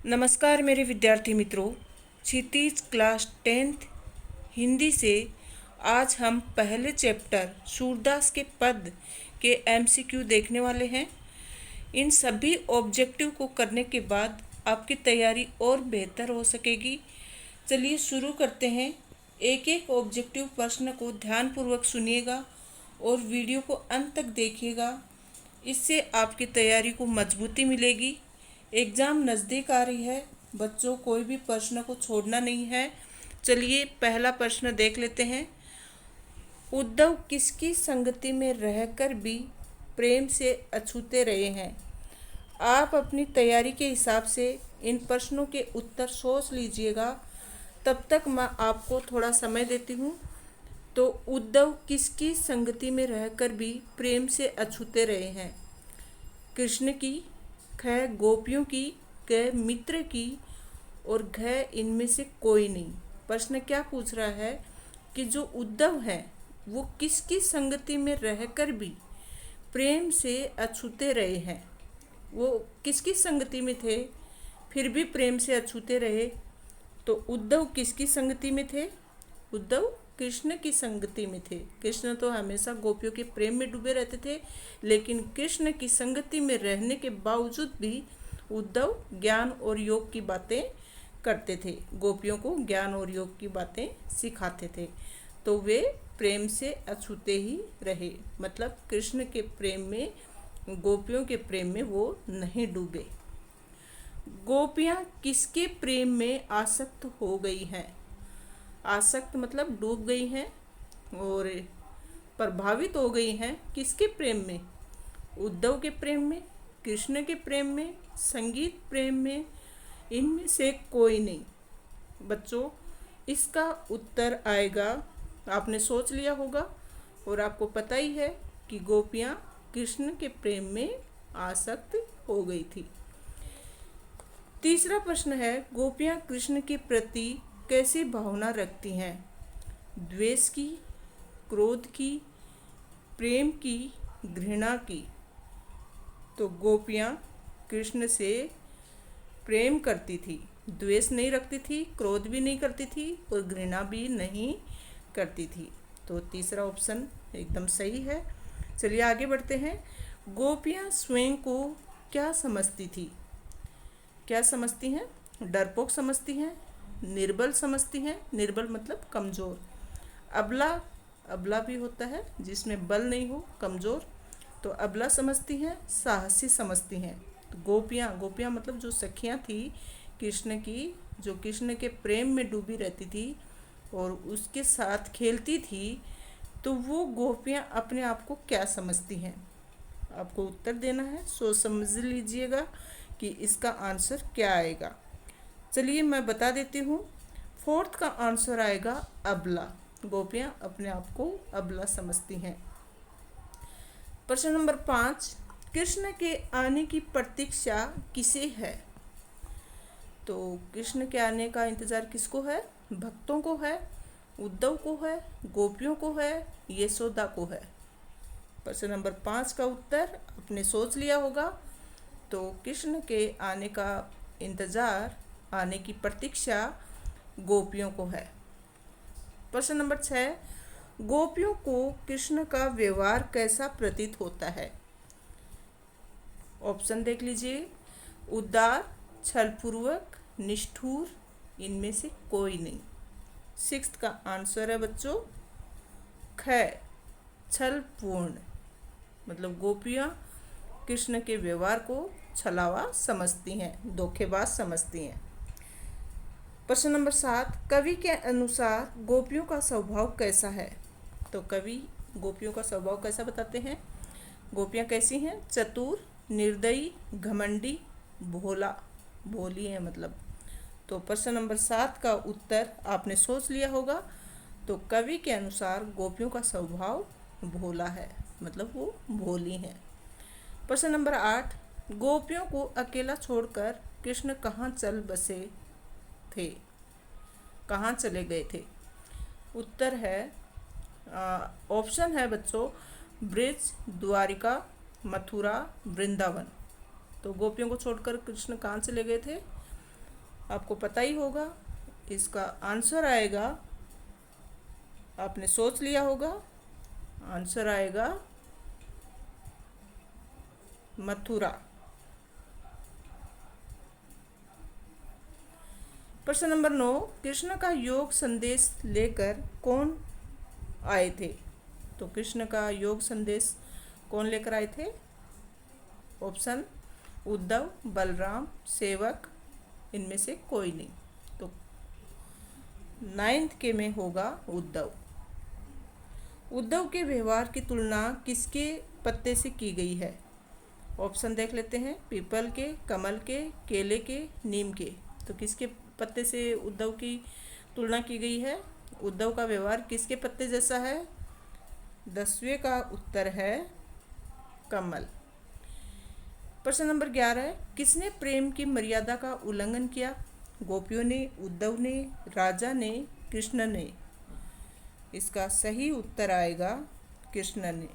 नमस्कार मेरे विद्यार्थी मित्रों। क्षितिज क्लास 10th हिंदी से आज हम पहले चैप्टर सूरदास के पद के एमसीक्यू देखने वाले हैं। इन सभी ऑब्जेक्टिव को करने के बाद आपकी तैयारी और बेहतर हो सकेगी। चलिए शुरू करते हैं। एक एक ऑब्जेक्टिव प्रश्न को ध्यानपूर्वक सुनिएगा और वीडियो को अंत तक देखिएगा। इससे आपकी तैयारी को मजबूती मिलेगी। एग्ज़ाम नज़दीक आ रही है बच्चों, कोई भी प्रश्न को छोड़ना नहीं है। चलिए पहला प्रश्न देख लेते हैं। उद्धव किसकी संगति में रहकर भी प्रेम से अछूते रहे हैं? आप अपनी तैयारी के हिसाब से इन प्रश्नों के उत्तर सोच लीजिएगा। तब तक मैं आपको थोड़ा समय देती हूँ। तो उद्धव किसकी संगति में रहकर भी प्रेम से अछूते रहे हैं? कृष्ण की, ख गोपियों की, ग मित्र की और घ इनमें से कोई नहीं। प्रश्न क्या पूछ रहा है कि जो उद्धव है वो किसकी संगति में रहकर भी प्रेम से अछूते रहे हैं? वो किसकी संगति में थे फिर भी प्रेम से अछूते रहे? तो उद्धव किसकी संगति में थे? उद्धव कृष्ण की संगति में थे। कृष्ण तो हमेशा गोपियों के प्रेम में डूबे रहते थे, लेकिन कृष्ण की संगति में रहने के बावजूद भी उद्धव ज्ञान और योग की बातें करते थे, गोपियों को ज्ञान और योग की बातें सिखाते थे। तो वे प्रेम से अछूते ही रहे, मतलब कृष्ण के प्रेम में, गोपियों के प्रेम में वो नहीं डूबे। गोपियाँ किसके प्रेम में आसक्त हो गई हैं? आसक्त मतलब डूब गई हैं और प्रभावित हो गई हैं। किसके प्रेम में? उद्धव के प्रेम में, कृष्ण के प्रेम में, संगीत प्रेम में, इनमें से कोई नहीं। बच्चों इसका उत्तर आएगा, आपने सोच लिया होगा और आपको पता ही है कि गोपियाँ कृष्ण के प्रेम में आसक्त हो गई थी। तीसरा प्रश्न है, गोपियाँ कृष्ण के प्रति कैसी भावना रखती हैं? द्वेष की, क्रोध की, प्रेम की, घृणा की? तो गोपियाँ कृष्ण से प्रेम करती थी, द्वेष नहीं रखती थी, क्रोध भी नहीं करती थी और घृणा भी नहीं करती थी। तो तीसरा ऑप्शन एकदम सही है। चलिए आगे बढ़ते हैं। गोपियाँ स्वयं को क्या समझती थी? क्या समझती हैं? डरपोक समझती हैं, निर्बल समझती हैं, निर्बल मतलब कमज़ोर, अबला, अबला भी होता है जिसमें बल नहीं हो, कमज़ोर, तो अबला समझती हैं, साहसी समझती हैं। तो गोपियाँ, गोपियाँ मतलब जो सखियाँ थी कृष्ण की, जो कृष्ण के प्रेम में डूबी रहती थी और उसके साथ खेलती थी, तो वो गोपियाँ अपने आप को क्या समझती हैं? आपको उत्तर देना है, सोच समझ लीजिएगा कि इसका आंसर क्या आएगा। चलिए मैं बता देती हूँ। फोर्थ का आंसर आएगा अबला। गोपियाँ अपने आप को अबला समझती हैं। प्रश्न नंबर 5, कृष्ण के आने की प्रतीक्षा किसे है? तो कृष्ण के आने का इंतज़ार किसको है? भक्तों को है, उद्धव को है, गोपियों को है, यशोदा को है? प्रश्न नंबर 5 का उत्तर आपने सोच लिया होगा। तो कृष्ण के आने का इंतज़ार, आने की प्रतीक्षा गोपियों को है। प्रश्न नंबर 6, गोपियों को कृष्ण का व्यवहार कैसा प्रतीत होता है? ऑप्शन देख लीजिए। उदार, छलपूर्वक, निष्ठुर, इनमें से कोई नहीं। सिक्स्थ का आंसर है बच्चों ख, छलपूर्ण, मतलब गोपियाँ कृष्ण के व्यवहार को छलावा समझती हैं, धोखेबाज समझती हैं। प्रश्न नंबर 7, कवि के अनुसार गोपियों का स्वभाव कैसा है? तो कवि गोपियों का स्वभाव कैसा बताते हैं? गोपियाँ कैसी हैं? चतुर, निर्दयी, घमंडी, भोला, भोली है मतलब। तो प्रश्न नंबर 7 का उत्तर आपने सोच लिया होगा। तो कवि के अनुसार गोपियों का स्वभाव भोला है, मतलब वो भोली हैं। प्रश्न नंबर 8, गोपियों को अकेला छोड़कर कृष्ण कहाँ चल बसे थे? कहाँ चले गए थे? उत्तर है, ऑप्शन है बच्चों, ब्रिज, द्वारिका, मथुरा, वृंदावन। तो गोपियों को छोड़कर कृष्ण कहाँ चले गए थे? आपको पता ही होगा। इसका आंसर आएगा, आपने सोच लिया होगा, आंसर आएगा मथुरा। प्रश्न नंबर 9, कृष्ण का योग संदेश लेकर कौन आए थे? तो कृष्ण का योग संदेश कौन लेकर आए थे? ऑप्शन उद्धव, बलराम, सेवक, इनमें से कोई नहीं। तो 9th के में होगा उद्धव। उद्धव के व्यवहार की तुलना किसके पत्ते से की गई है? ऑप्शन देख लेते हैं, पीपल के, कमल के, केले के, नीम के। तो किसके पत्ते से उद्धव की तुलना की गई है? उद्धव का व्यवहार किसके पत्ते जैसा है? 10वें का उत्तर है कमल। प्रश्न नंबर 11, किसने प्रेम की मर्यादा का उल्लंघन किया? गोपियों ने, उद्धव ने, राजा ने, कृष्ण ने। इसका सही उत्तर आएगा कृष्ण ने।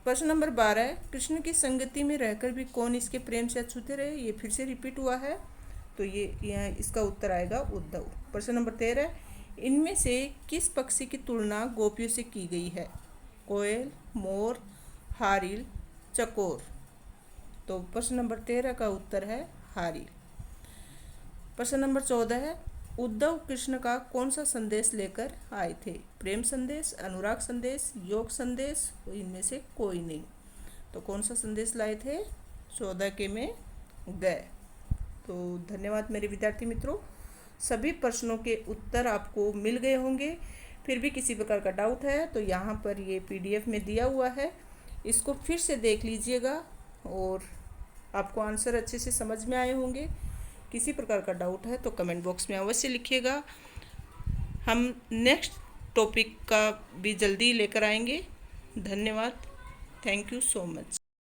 प्रश्न नंबर 12, कृष्ण की संगति में रहकर भी कौन इसके प्रेम से अछूते रहे? ये फिर से रिपीट हुआ है, तो ये यहाँ इसका उत्तर आएगा उद्धव। प्रश्न नंबर 13, इनमें से किस पक्षी की तुलना गोपियों से की गई है? कोयल, मोर, हारिल, चकोर। तो प्रश्न नंबर 13 का उत्तर है हारिल। प्रश्न नंबर 14, उद्धव कृष्ण का कौन सा संदेश लेकर आए थे? प्रेम संदेश, अनुराग संदेश, योग संदेश, इनमें से कोई नहीं। तो कौन सा संदेश लाए थे? 14 के में गए। तो धन्यवाद मेरे विद्यार्थी मित्रों, सभी प्रश्नों के उत्तर आपको मिल गए होंगे। फिर भी किसी प्रकार का डाउट है तो यहाँ पर ये PDF में दिया हुआ है, इसको फिर से देख लीजिएगा और आपको आंसर अच्छे से समझ में आए होंगे। किसी प्रकार का डाउट है तो कमेंट बॉक्स में अवश्य लिखिएगा। हम नेक्स्ट टॉपिक का भी जल्दी लेकर आएंगे। धन्यवाद, थैंक यू सो मच।